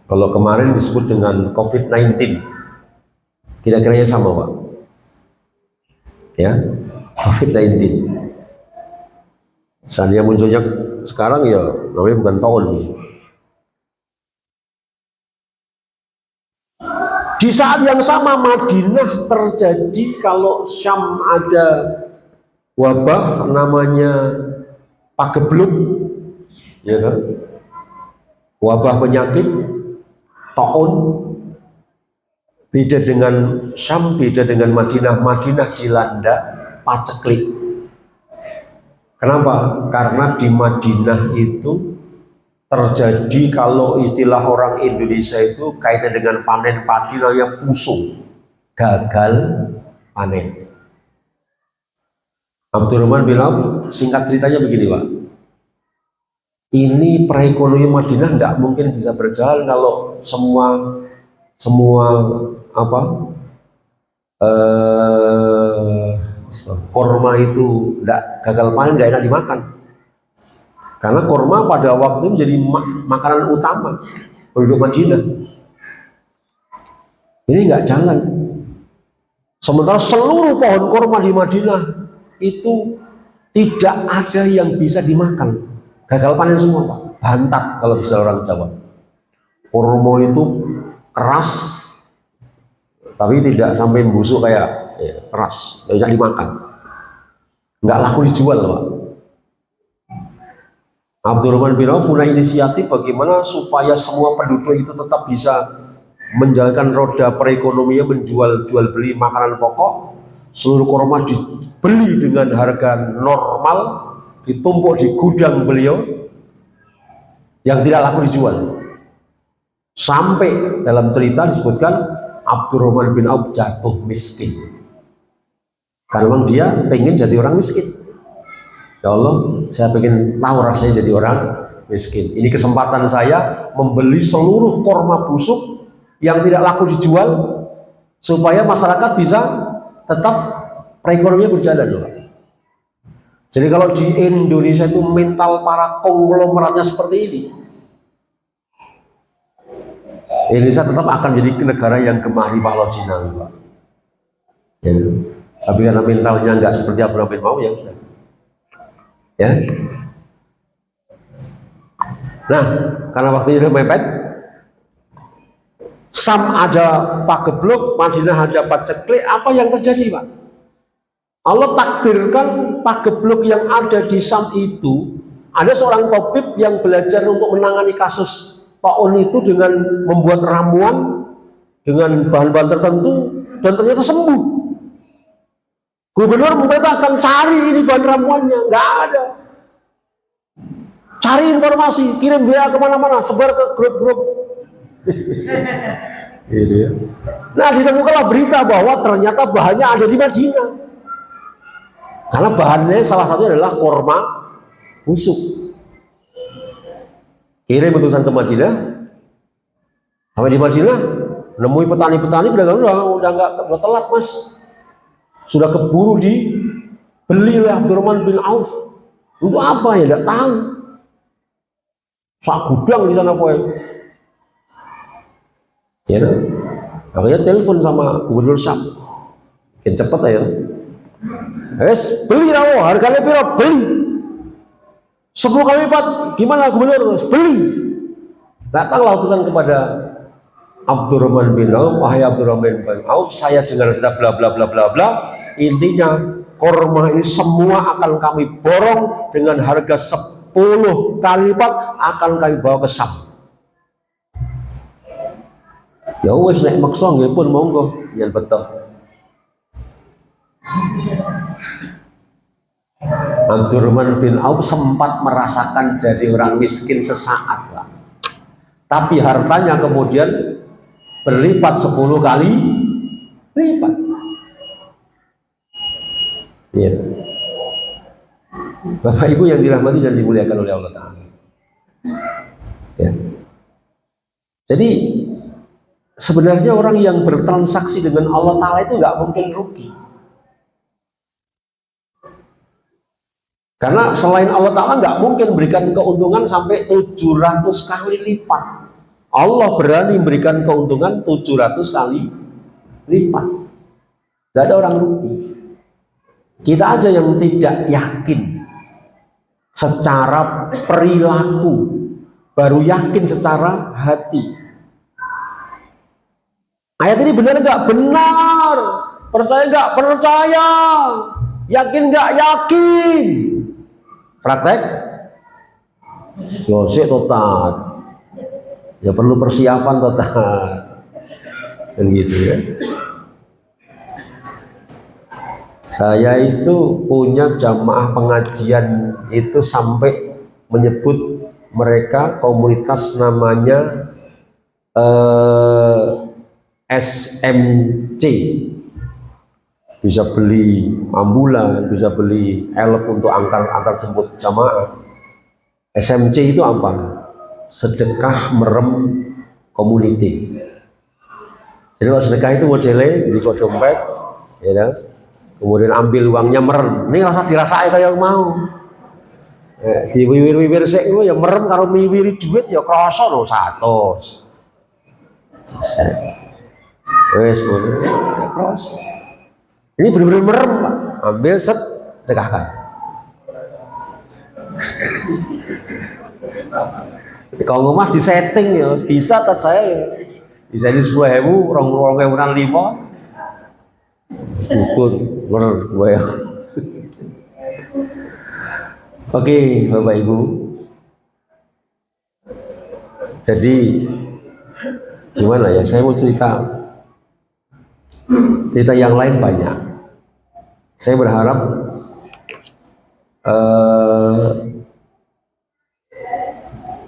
Speaker 1: kalau kemarin disebut dengan COVID-19, kira-kiranya sama, Pak, ya, COVID-19. Seandainya munculnya sekarang, ya namanya bukan taun. Di saat yang sama Madinah terjadi, kalau Syam ada wabah namanya pagebluk, ya kan? Wabah penyakit taun. Beda dengan Syam, beda dengan Madinah. Madinah dilanda paceklik. Kenapa? Karena di Madinah itu terjadi, kalau istilah orang Indonesia itu kaitan dengan panen padi, namanya pusung, gagal panen. Abdurrahman bin Auf, singkat ceritanya begini, Pak. Ini perekonomian Madinah tidak mungkin bisa berjalan kalau semua korma itu gagal panen, nggak enak dimakan. Karena korma pada waktu itu menjadi makanan utama penduduk Madinah. Ini nggak jalan. Sementara seluruh pohon korma di Madinah itu tidak ada yang bisa dimakan. Gagal panen semua, Pak. Bantat kalau bisa orang Jawa. Korma itu keras, tapi tidak sampai busuk kayak keras, tidak dimakan. Nggak laku dijual, Pak. Abdurrahman bin Auf punya inisiatif bagaimana supaya semua penduduk itu tetap bisa menjalankan roda perekonomian, menjual beli makanan pokok. Seluruh korma dibeli dengan harga normal, ditumpuk di gudang beliau yang tidak laku dijual. Sampai dalam cerita disebutkan Abdurrahman bin Auf jatuh miskin. Karena memang dia pengen jadi orang miskin. Ya Allah, saya pengen tahu rasanya jadi orang miskin. Ini kesempatan saya membeli seluruh korma busuk yang tidak laku dijual supaya masyarakat bisa tetap perekonomian berjalan, loh. Jadi kalau di Indonesia itu mental para konglomeratnya seperti ini, Indonesia tetap akan jadi negara yang gemari pahlawan Sinawi, Pak. Ya. Tapi karena mentalnya nggak seperti Abdurrahman bin Auf, ya sudah. Ya. Nah, karena waktunya sudah mepet, Syam ada pagebluk, Madinah ada paceklik. Apa yang terjadi, Pak? Allah takdirkan pagebluk yang ada di Syam itu, ada seorang tabib yang belajar untuk menangani kasus taun itu dengan membuat ramuan dengan bahan-bahan tertentu, dan ternyata sembuh. Gubernur memetakan cari ini bahan ramuannya, nggak ada. Cari informasi, kirim WA kemana-mana, sebar ke grup-grup. Gitu ya. Nah, ditemukanlah berita bahwa ternyata bahannya ada di Madinah. Karena bahannya salah satu adalah korma busuk. Kirim utusan ke Madinah. Sampai di Madinah, nemui petani-petani pedagang udah telat, Mas. Sudah keburu dibeli oleh Abdurrahman bin Auf. Untuk apa ya? Tidak tahu. Sak gudang di sana, poin. Ya, akhirnya telepon sama Gubernur Syam. Makin cepet ya. Beli rawo, harganya piro? Beli. 10 kali lipat. Gimana Gubernur? Beli. Datanglah utusan kepada Abdurrahman bin Auf. Wahai Abdurrahman bin Auf, saya dengar sudah bla bla bla bla bla. Intinya korma ini semua akan kami borong dengan harga 10 kali lipat, akan kami bawa ke Syam. Ya wis nek maksa nggih pun monggo, yen betul. Abdurrahman bin Auf sempat merasakan jadi orang miskin sesaat, Pak. Tapi hartanya kemudian berlipat 10 kali lipat. Ya. Bapak Ibu yang dirahmati dan dimuliakan oleh Allah Ta'ala. Ya. Jadi sebenarnya orang yang bertransaksi dengan Allah Ta'ala itu nggak mungkin rugi. Karena selain Allah Ta'ala nggak mungkin berikan keuntungan sampai 700 kali lipat. Allah berani berikan keuntungan 700 kali lipat. Tidak ada orang rugi. Kita aja yang tidak yakin secara perilaku, baru yakin secara hati. Ayat ini benar nggak? Benar. Percaya nggak? Percaya. Yakin nggak? Yakin. Praktek? Yo sih total. Ya perlu persiapan total. Dan gitu ya. Saya itu punya jamaah pengajian itu sampai menyebut mereka komunitas namanya SMC. Bisa beli ambulan, bisa beli helm untuk antar jemput jamaah. SMC itu apa? Sedekah merem community. Jadi kalau sedekah itu modelnya di dompet, ya, kemudian ambil uangnya merem. Ini rasa dirasai kayak mau. Diwiwir-wiwir sik itu ya merem karo miwiri duit ya krasa lho 100. Wes ya krasa. Ini benar-benar merem, Pak. Ambil set, sedekahkan. Kalau ngomong di setting ya bisa tak saya ya. Bisa di 10.000, 20.000 ukur ya. Oke, Bapak Ibu. Jadi gimana ya? Saya mau cerita yang lain banyak. Saya berharap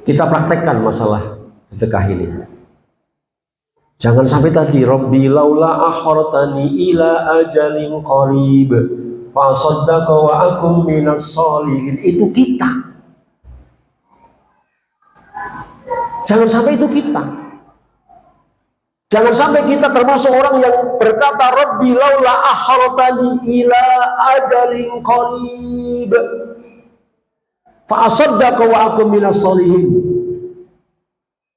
Speaker 1: kita praktekkan masalah sedekah ini. Jangan sampai tadi Rabbi laula akhartani ila ajalin qarib fa saddaqa wa akum minas sholihin. Itu kita. Jangan sampai itu kita. Jangan sampai kita termasuk orang yang berkata Rabbi laula akhartani ila ajalin qarib fa saddaqa wa akum minas sholihin.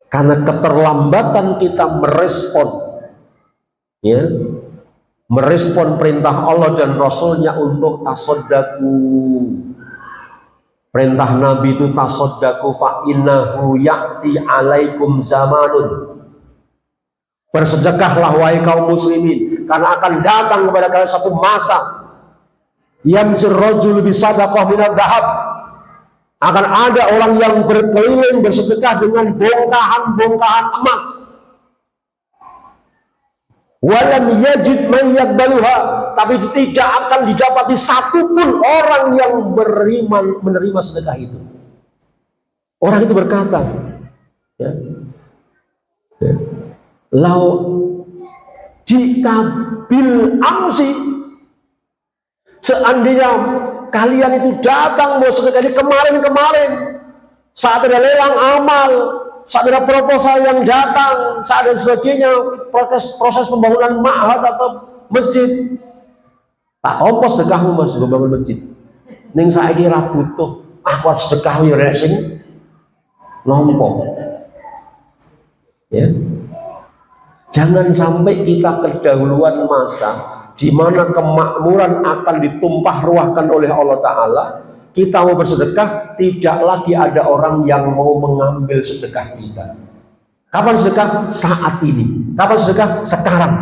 Speaker 1: Karena keterlambatan kita merespon perintah Allah dan Rasulnya untuk tasoddaku. Perintah Nabi itu tasoddaku fa innahu ya'ti alaikum zamanun. Bersedekahlah wahai kaum muslimin, karena akan datang kepada kalian satu masa yamsir rajul bisadaqah minadh dhahab. Akan ada orang yang berkeliling bersedekah dengan bongkahan-bongkahan emas. Walam yajid man yaqbaluha, tapi tidak akan didapati satupun orang yang menerima sedekah itu. Orang itu berkata, ya, lau jita bil amsi, seandainya kalian itu datang mau sedekah ini kemarin saat ada lelang amal, saat ada proposal yang datang, saat ada sebagainya, proses pembangunan ma'had atau masjid, tak kompos sedekahmu mas, gue bangun masjid. Ning saya kira butuh, aku harus sedekah ya sing nompo. Ya, jangan sampai kita kedahuluan masa di mana kemakmuran akan ditumpah ruahkan oleh Allah Ta'ala. Kita mau bersedekah, tidak lagi ada orang yang mau mengambil sedekah kita. Kapan sedekah? Saat ini. Kapan sedekah? Sekarang.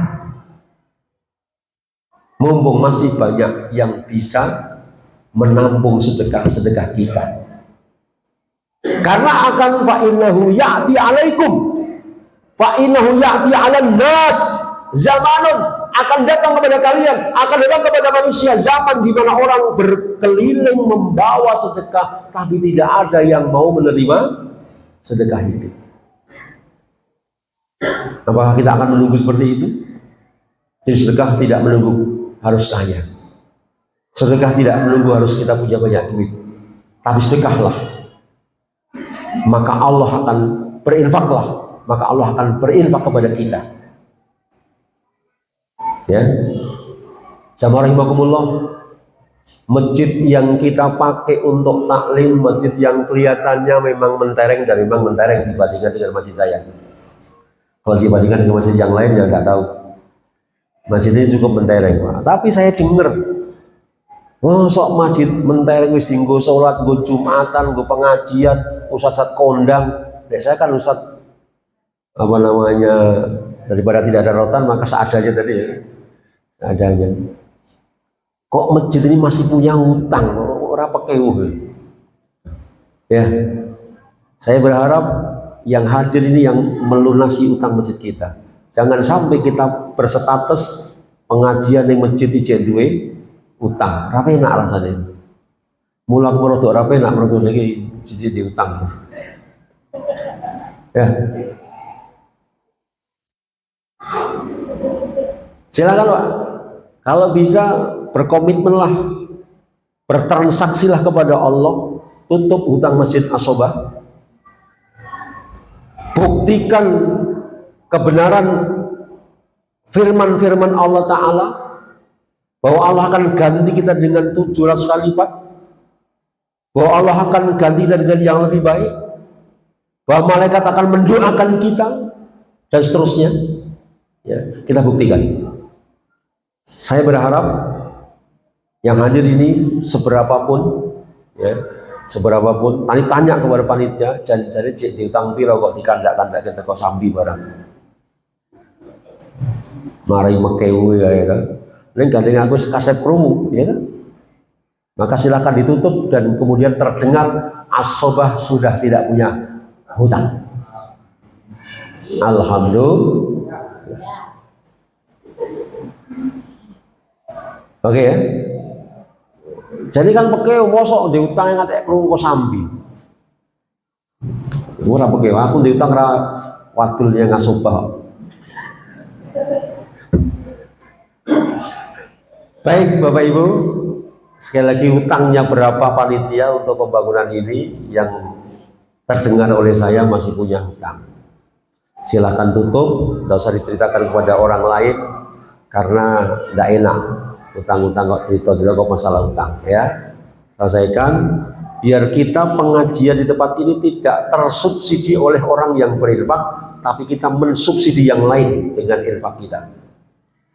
Speaker 1: Mumpung masih banyak yang bisa menampung sedekah-sedekah kita. Karena akan fa'innahu ya'ti alaikum. Fa innahu ya'ti 'alan nas zamanun, akan datang kepada kalian, akan datang kepada manusia zaman di mana orang berkeliling membawa sedekah, tapi tidak ada yang mau menerima sedekah itu. Apakah kita akan menunggu seperti itu? Jadi sedekah tidak menunggu harus kaya. Sedekah tidak menunggu harus kita punya banyak duit. Tapi sedekahlah, maka Allah akan berinfaklah, maka Allah akan berinfak kepada kita. Ya, jamaah rahimakumullah, masjid yang kita pakai untuk taklim, masjid yang kelihatannya memang mentereng dan memang mentereng dibandingkan dengan masjid saya. Kalau dibandingkan dengan masjid yang lain ya nggak tahu. Masjid ini cukup mentereng, Pak. Tapi saya dengar, sok masjid mentereng wis tinggo sholat, gue jumatan, gue pengajian, ustaz kondang. Saya kan ustaz apa namanya, daripada tidak ada rotan maka seadanya tadi ya. Seadanya. Kok masjid ini masih punya hutang, orang pakai ya. Saya berharap yang hadir ini yang melunasi utang masjid kita. Jangan sampai kita berstatus pengajian yang masjid ijek duwe utang. Ra enak rasanya. Mulak merodok ra enak mergo lagi sisi di utang. Ya. Silakan Pak. Kalau bisa berkomitmenlah, bertransaksilah kepada Allah, tutup hutang Masjid Asobah. Buktikan kebenaran firman-firman Allah Ta'ala bahwa Allah akan ganti kita dengan 700 kali lipat, bahwa Allah akan ganti kita dengan yang lebih baik, bahwa malaikat akan mendoakan kita dan seterusnya. Ya, kita buktikan. Saya berharap yang hadir ini seberapapun, ya, seberapapun, tadi tanya kepada panitia, jadi cek diutang piro kok dikandak-kandak kita kok sambi barang. Mari mekewu ya kan. Ini gandeng aku kasep krungu, ya kan. Maka silakan ditutup dan kemudian terdengar Asobah sudah tidak punya hutang. Alhamdulillah. Oke ya. Jadi kan pakai mosok diutang ngatek krungu kok sambi. Ora pakai aku diutang ra wadulnya Asobah. Baik Bapak Ibu, sekali lagi hutangnya berapa panitia untuk pembangunan ini yang terdengar oleh saya masih punya hutang. Silahkan tutup, tidak usah diceritakan kepada orang lain karena tidak enak. Hutang-hutang kok cerita-cerita kok masalah hutang ya. Selesaikan biar kita pengajian di tempat ini tidak tersubsidi oleh orang yang berinfak, tapi kita mensubsidi yang lain dengan infak kita.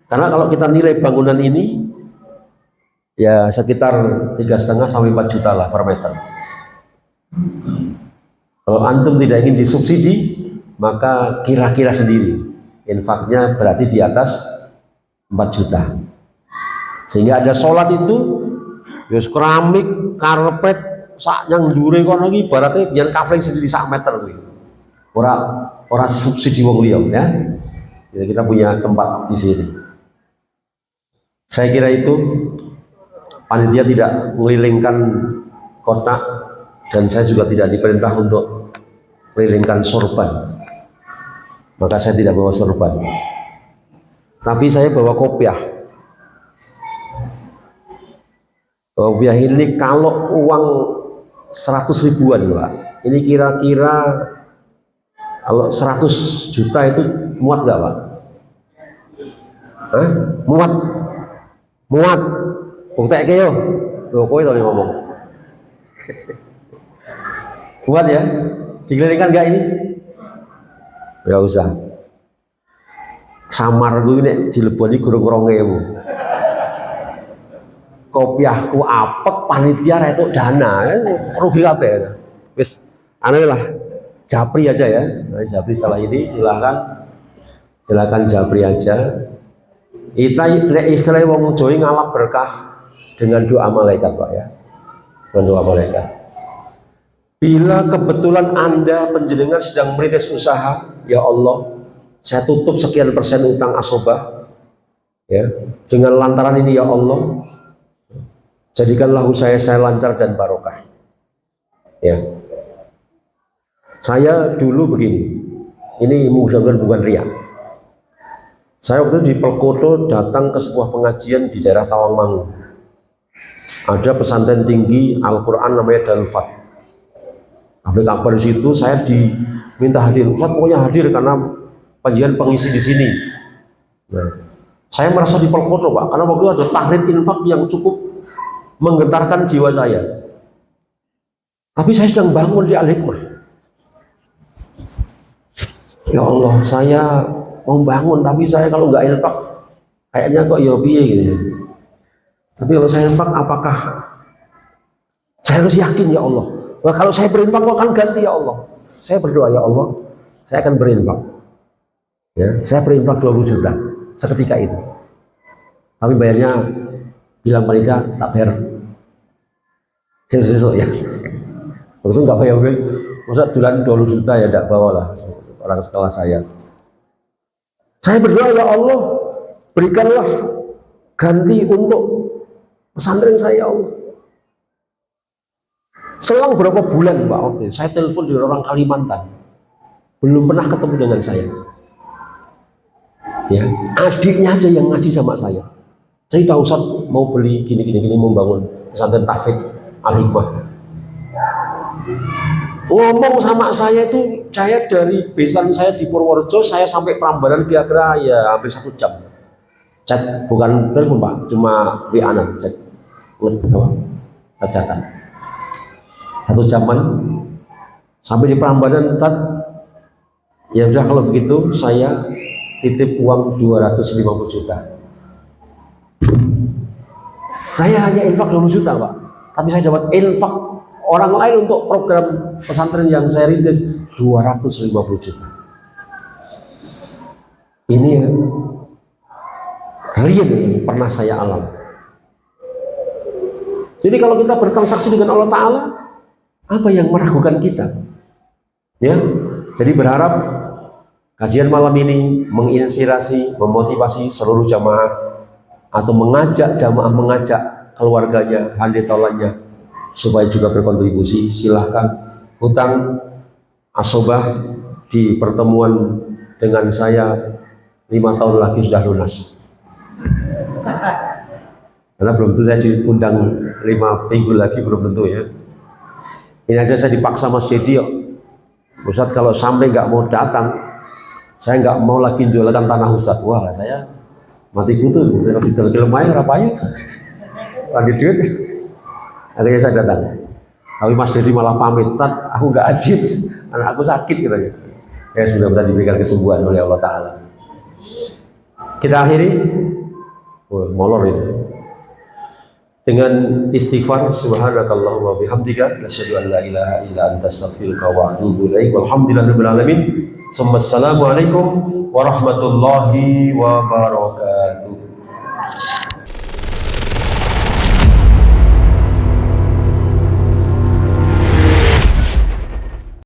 Speaker 1: Karena kalau kita nilai bangunan ini ya sekitar 3,5 sampai 4 juta lah per meter. Kalau antum tidak ingin disubsidi, maka kira-kira sendiri infaknya berarti di atas 4 juta. Sehingga ada sholat itu yus keramik, karpet, sak yang dure kono iki ibaratnya biar kafling sendiri sak meter kuwi. Ora subsidi wong liya ya. Jadi kita punya tempat di sini. Saya kira itu panitia tidak mengelilingkan kota dan saya juga tidak diperintah untuk mengelilingkan sorban. Maka saya tidak bawa sorban. Tapi saya bawa kopiah. Kopiah ini kalau uang 100 ribuan Pak, ini kira-kira kalau 100 juta itu muat nggak Pak? Muat. Bukti ke yo, loh kowe tadi ngomong. Muat ya? Dikelilingkan nggak ini? Nggak usah. Samar gue ini dileboni gurung 2.000. Kopiahku apek panitia retuk dana, rugi apa ya? Wis, lah, japri aja ya. Nah, japri setelah ini silakan japri aja. Kita istilah wong Jawa ngalap berkah dengan doa malaikat Pak ya, dengan doa malaikat. Bila kebetulan Anda penjenengan sedang merintis usaha, ya Allah, saya tutup sekian persen utang asobah, ya, dengan lantaran ini ya Allah, jadikanlah usaha saya lancar dan barokah. Ya, saya dulu begini, ini mudah-mudahan bukan riak. Saya waktu itu di Pelkoto datang ke sebuah pengajian di daerah Tawangmangu. Ada pesantren tinggi Al-Quran namanya Dalfat. Tabligh akbar di situ, saya diminta hadir. Ustaz pokoknya hadir karena pengajian pengisi di sini. Nah, saya merasa di Pelkoto Pak, karena waktu itu ada tahrid infak yang cukup menggetarkan jiwa saya. Tapi saya sedang bangun di Al-Hikmah. Ya Allah, saya mau bangun, tapi saya kalau nggak infak kayaknya kok ya piye gitu. Tapi kalau saya infak, apakah saya harus yakin ya Allah? Wah, kalau saya berinfak kok akan ganti ya Allah. Saya berdoa ya Allah, saya akan berinfak. Ya, saya berinfak 20 juta seketika itu. Tapi bayarnya bilang panitia tak bayar besok ya. Waktu itu nggak bayar, masa bulan 20 juta ya tidak bawa lah orang sekolah saya. Saya berdoa ya Allah, berikanlah ganti untuk pesantren saya ya Allah. Selang berapa bulan Pak, oke, saya telepon di orang Kalimantan, belum pernah ketemu dengan saya. Ya, adiknya aja yang ngaji sama saya. Saya tahu Ustaz mau beli gini mau bangun pesantren tahfidz Al-Hikmah. Ngomong sama saya itu, saya dari besan saya di Purworejo, saya sampai Prambanan kira-kira ya hampir 1 jam. Chat, bukan telepon Pak, cuma WA-an, chat, chat-chatan. 1 jaman sampai di Prambanan. Ya udah kalau begitu saya titip uang 250 juta. Saya hanya infak 20 juta Pak, tapi saya dapat infak orang lain untuk program pesantren yang saya rintis 250 juta. Ini real pernah saya alami. Jadi kalau kita bertransaksi dengan Allah Ta'ala, apa yang meragukan kita? Ya, jadi berharap kajian malam ini menginspirasi, memotivasi seluruh jamaah, atau mengajak jamaah, mengajak keluarganya, handetolannya, supaya juga berkontribusi. Silahkan hutang asobah di pertemuan dengan saya 5 tahun lagi sudah lunas. Karena belum tentu saya diundang 5 minggu lagi, belum tentu ya. Ini aja saya dipaksa Mas Dedi, Ustadz kalau sampai nggak mau datang, saya nggak mau lagi jualan tanah Ustadz. Wah, saya mati kutu, lebih lumayan rapanya, lagi duit. Akhirnya saya datang. Tapi Mas Dedi malah pamit, Tat, aku nggak hadir, anak aku sakit katanya. Ya sudah benar diberikan kesembuhan oleh Allah Ta'ala. Kita akhiri, molor itu, dengan istighfar. Subhanakallahumma wa bihamdika, asyhadu an la ilaha illa anta, astaghfiruka wa atubu ilaik. Walhamdulillahirabbil alamin. Assalamualaikum warahmatullahi wabarakatuh.